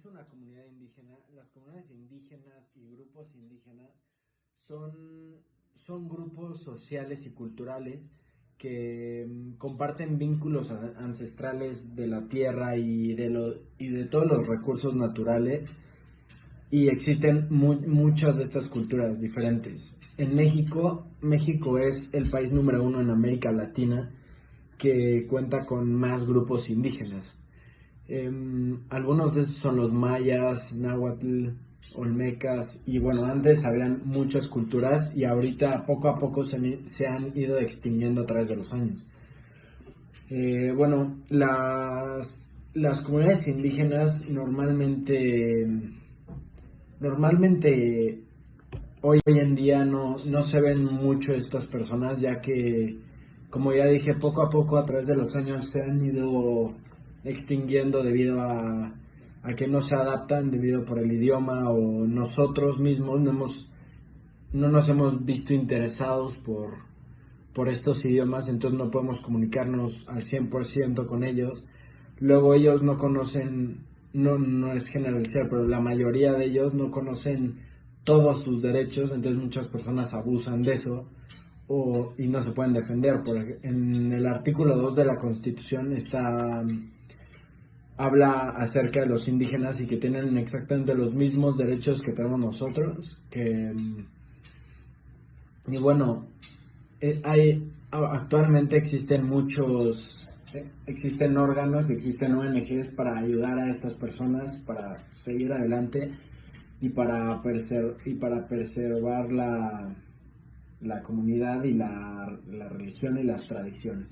es una comunidad indígena, las comunidades indígenas y grupos indígenas son grupos sociales y culturales que comparten vínculos ancestrales de la tierra y de todos los recursos naturales, y existen muchas de estas culturas diferentes. En México es el país número 1 en América Latina que cuenta con más grupos indígenas. Algunos de esos son los mayas, náhuatl, olmecas, y bueno, antes habían muchas culturas y ahorita poco a poco se han ido extinguiendo a través de los años. Bueno, las comunidades indígenas normalmente hoy en día no se ven mucho estas personas, ya que, como ya dije, poco a poco a través de los años se han ido extinguiendo debido a que no se adaptan debido por el idioma, o nosotros mismos no nos hemos visto interesados por estos idiomas, entonces no podemos comunicarnos al 100% con ellos. Luego ellos no conocen, no es generalizar, pero la mayoría de ellos no conocen todos sus derechos, entonces muchas personas abusan de eso y no se pueden defender. En el artículo 2 de la Constitución habla acerca de los indígenas y que tienen exactamente los mismos derechos que tenemos nosotros, y bueno, actualmente existen órganos y existen ONGs para ayudar a estas personas para seguir adelante y para preservar la comunidad y la religión y las tradiciones.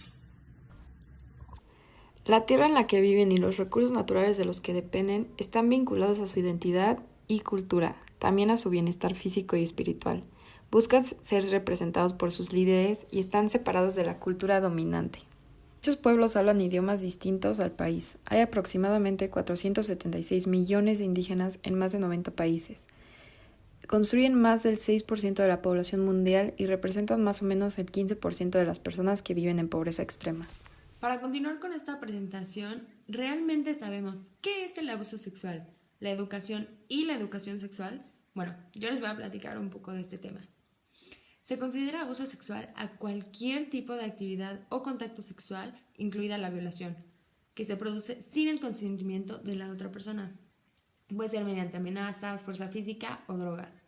La tierra en la que viven y los recursos naturales de los que dependen están vinculados a su identidad y cultura, también a su bienestar físico y espiritual. Buscan ser representados por sus líderes y están separados de la cultura dominante. Muchos pueblos hablan idiomas distintos al país. Hay aproximadamente 476 millones de indígenas en más de 90 países. Construyen más del 6% de la población mundial y representan más o menos el 15% de las personas que viven en pobreza extrema. Para continuar con esta presentación, ¿realmente sabemos qué es el abuso sexual, la educación y la educación sexual? Bueno, yo les voy a platicar un poco de este tema. Se considera abuso sexual a cualquier tipo de actividad o contacto sexual, incluida la violación, que se produce sin el consentimiento de la otra persona. Puede ser mediante amenazas, fuerza física o drogas.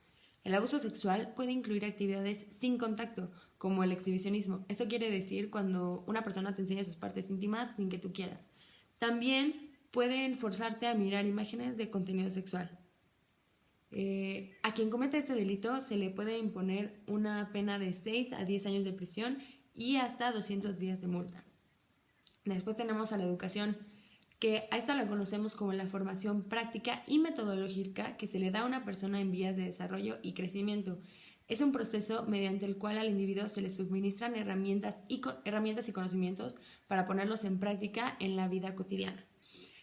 El abuso sexual puede incluir actividades sin contacto, como el exhibicionismo. Esto quiere decir cuando una persona te enseña sus partes íntimas sin que tú quieras. También pueden forzarte a mirar imágenes de contenido sexual. A quien comete este delito se le puede imponer una pena de 6 a 10 años de prisión y hasta 200 días de multa. Después tenemos a la educación, que a esta la conocemos como la formación práctica y metodológica que se le da a una persona en vías de desarrollo y crecimiento. Es un proceso mediante el cual al individuo se le suministran herramientas y conocimientos para ponerlos en práctica en la vida cotidiana.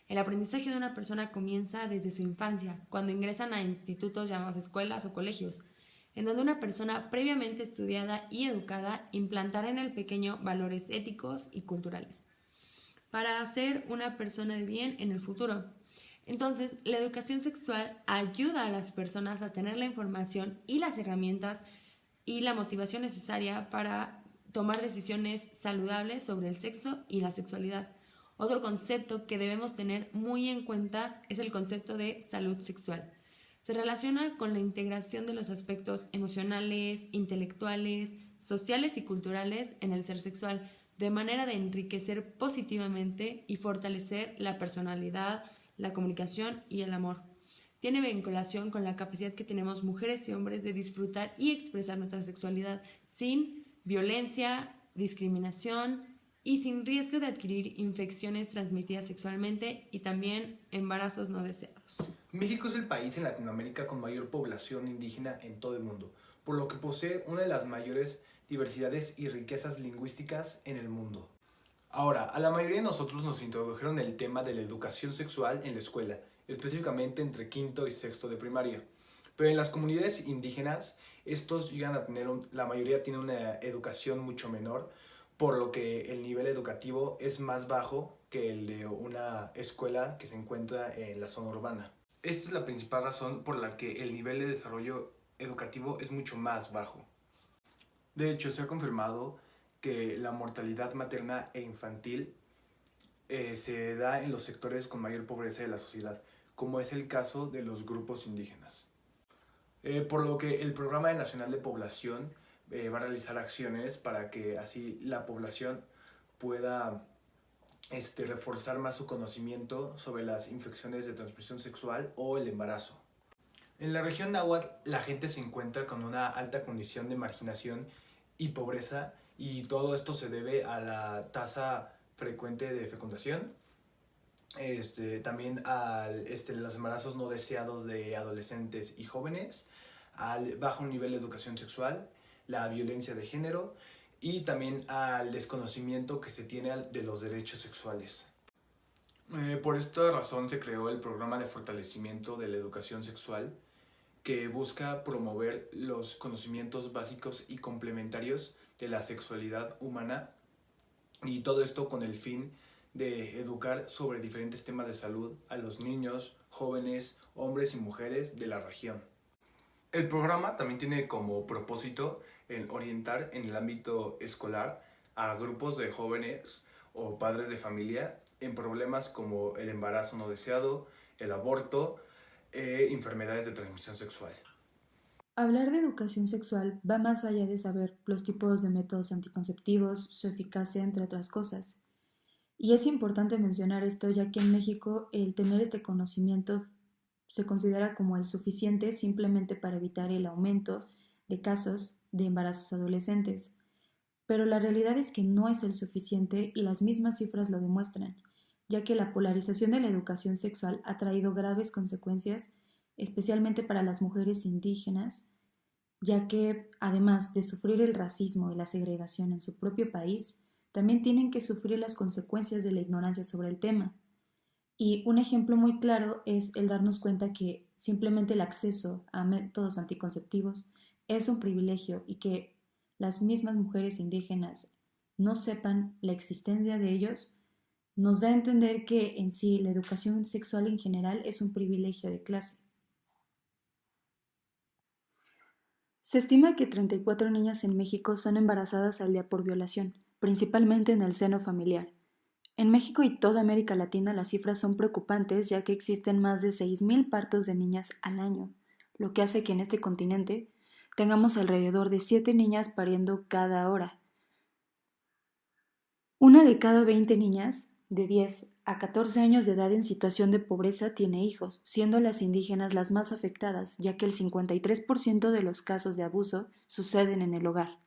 El aprendizaje de una persona comienza desde su infancia, cuando ingresan a institutos llamados escuelas o colegios, en donde una persona previamente estudiada y educada implantará en el pequeño valores éticos y culturales, para ser una persona de bien en el futuro. Entonces, la educación sexual ayuda a las personas a tener la información y las herramientas y la motivación necesaria para tomar decisiones saludables sobre el sexo y la sexualidad. Otro concepto que debemos tener muy en cuenta es el concepto de salud sexual. Se relaciona con la integración de los aspectos emocionales, intelectuales, sociales y culturales en el ser sexual, de manera de enriquecer positivamente y fortalecer la personalidad, la comunicación y el amor. Tiene vinculación con la capacidad que tenemos mujeres y hombres de disfrutar y expresar nuestra sexualidad sin violencia, discriminación y sin riesgo de adquirir infecciones transmitidas sexualmente y también embarazos no deseados. México es el país en Latinoamérica con mayor población indígena en todo el mundo, por lo que posee una de las mayores diversidades y riquezas lingüísticas en el mundo. Ahora, a la mayoría de nosotros nos introdujeron el tema de la educación sexual en la escuela, específicamente entre quinto y sexto de primaria. Pero en las comunidades indígenas, estos llegan a tener, la mayoría tiene una educación mucho menor, por lo que el nivel educativo es más bajo que el de una escuela que se encuentra en la zona urbana. Esta es la principal razón por la que el nivel de desarrollo educativo es mucho más bajo. De hecho, se ha confirmado que la mortalidad materna e infantil se da en los sectores con mayor pobreza de la sociedad, como es el caso de los grupos indígenas. Por lo que el Programa Nacional de Población va a realizar acciones para que así la población pueda reforzar más su conocimiento sobre las infecciones de transmisión sexual o el embarazo. En la región náhuatl la gente se encuentra con una alta condición de marginación y pobreza, y todo esto se debe a la tasa frecuente de fecundación, también a los embarazos no deseados de adolescentes y jóvenes, al bajo nivel de educación sexual, la violencia de género y también al desconocimiento que se tiene de los derechos sexuales. Por esta razón se creó el programa de fortalecimiento de la educación sexual, que busca promover los conocimientos básicos y complementarios de la sexualidad humana, y todo esto con el fin de educar sobre diferentes temas de salud a los niños, jóvenes, hombres y mujeres de la región. El programa también tiene como propósito el orientar en el ámbito escolar a grupos de jóvenes o padres de familia en problemas como el embarazo no deseado, el aborto e enfermedades de transmisión sexual. Hablar de educación sexual va más allá de saber los tipos de métodos anticonceptivos, su eficacia, entre otras cosas. Y es importante mencionar esto ya que en México el tener este conocimiento se considera como el suficiente simplemente para evitar el aumento de casos de embarazos adolescentes. Pero la realidad es que no es el suficiente, y las mismas cifras lo demuestran, ya que la polarización de la educación sexual ha traído graves consecuencias, especialmente para las mujeres indígenas, ya que, además de sufrir el racismo y la segregación en su propio país, también tienen que sufrir las consecuencias de la ignorancia sobre el tema. Y un ejemplo muy claro es el darnos cuenta que simplemente el acceso a métodos anticonceptivos es un privilegio, y que las mismas mujeres indígenas no sepan la existencia de ellos nos da a entender que en sí la educación sexual en general es un privilegio de clase. Se estima que 34 niñas en México son embarazadas al día por violación, principalmente en el seno familiar. En México y toda América Latina las cifras son preocupantes, ya que existen más de 6.000 partos de niñas al año, lo que hace que en este continente tengamos alrededor de 7 niñas pariendo cada hora. Una de cada 20 niñas de 10 a 14 años de edad en situación de pobreza tiene hijos, siendo las indígenas las más afectadas, ya que el 53% de los casos de abuso suceden en el hogar,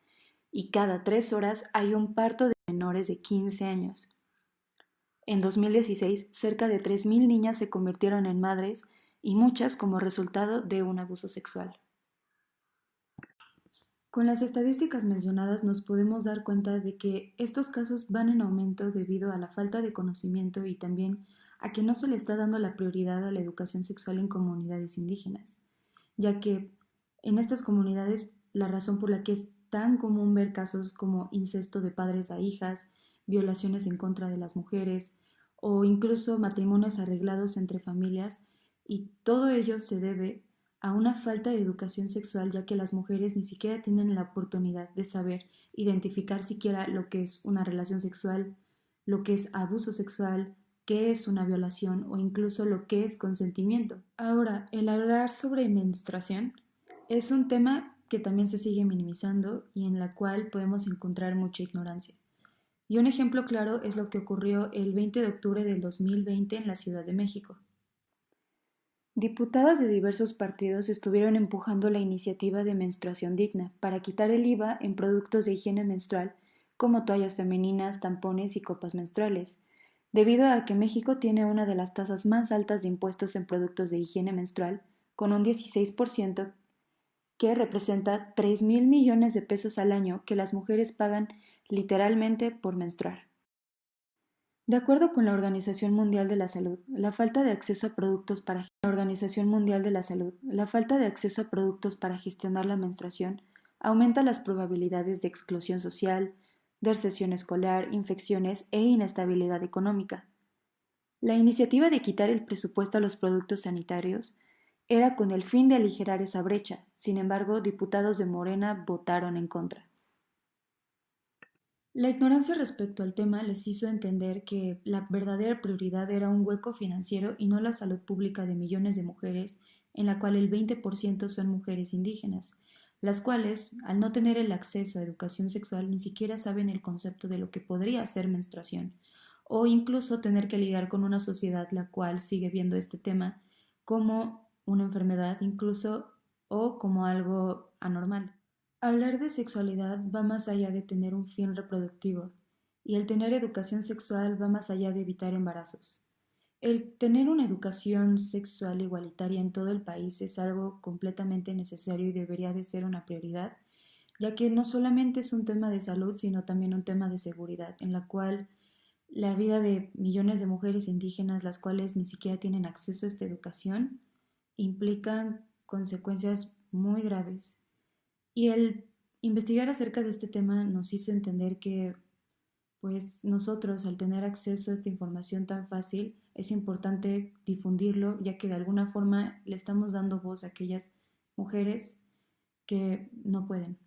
y cada 3 horas hay un parto de menores de 15 años. En 2016, cerca de 3.000 niñas se convirtieron en madres, y muchas como resultado de un abuso sexual. Con las estadísticas mencionadas nos podemos dar cuenta de que estos casos van en aumento debido a la falta de conocimiento, y también a que no se le está dando la prioridad a la educación sexual en comunidades indígenas, ya que en estas comunidades la razón por la que es tan común ver casos como incesto de padres a hijas, violaciones en contra de las mujeres o incluso matrimonios arreglados entre familias, y todo ello se debe a una falta de educación sexual, ya que las mujeres ni siquiera tienen la oportunidad de saber identificar siquiera lo que es una relación sexual, lo que es abuso sexual, qué es una violación o incluso lo que es consentimiento. Ahora, el hablar sobre menstruación es un tema que también se sigue minimizando y en la cual podemos encontrar mucha ignorancia. Y un ejemplo claro es lo que ocurrió el 20 de octubre del 2020 en la Ciudad de México. Diputadas de diversos partidos estuvieron empujando la iniciativa de menstruación digna para quitar el IVA en productos de higiene menstrual como toallas femeninas, tampones y copas menstruales, debido a que México tiene una de las tasas más altas de impuestos en productos de higiene menstrual, con un 16%, que representa 3.000 millones de pesos al año que las mujeres pagan literalmente por menstruar. De acuerdo con la Organización Mundial de la Salud, la falta de acceso a productos para gestionar la menstruación aumenta las probabilidades de exclusión social, deserción escolar, infecciones e inestabilidad económica. La iniciativa de quitar el presupuesto a los productos sanitarios era con el fin de aligerar esa brecha. Sin embargo, diputados de Morena votaron en contra. La ignorancia respecto al tema les hizo entender que la verdadera prioridad era un hueco financiero y no la salud pública de millones de mujeres, en la cual el 20% son mujeres indígenas, las cuales, al no tener el acceso a educación sexual, ni siquiera saben el concepto de lo que podría ser menstruación, o incluso tener que lidiar con una sociedad la cual sigue viendo este tema como una enfermedad incluso o como algo anormal. Hablar de sexualidad va más allá de tener un fin reproductivo, y el tener educación sexual va más allá de evitar embarazos. El tener una educación sexual igualitaria en todo el país es algo completamente necesario y debería de ser una prioridad, ya que no solamente es un tema de salud, sino también un tema de seguridad, en la cual la vida de millones de mujeres indígenas, las cuales ni siquiera tienen acceso a esta educación, implican consecuencias muy graves. Y el investigar acerca de este tema nos hizo entender que, pues nosotros, al tener acceso a esta información tan fácil, es importante difundirlo, ya que de alguna forma le estamos dando voz a aquellas mujeres que no pueden.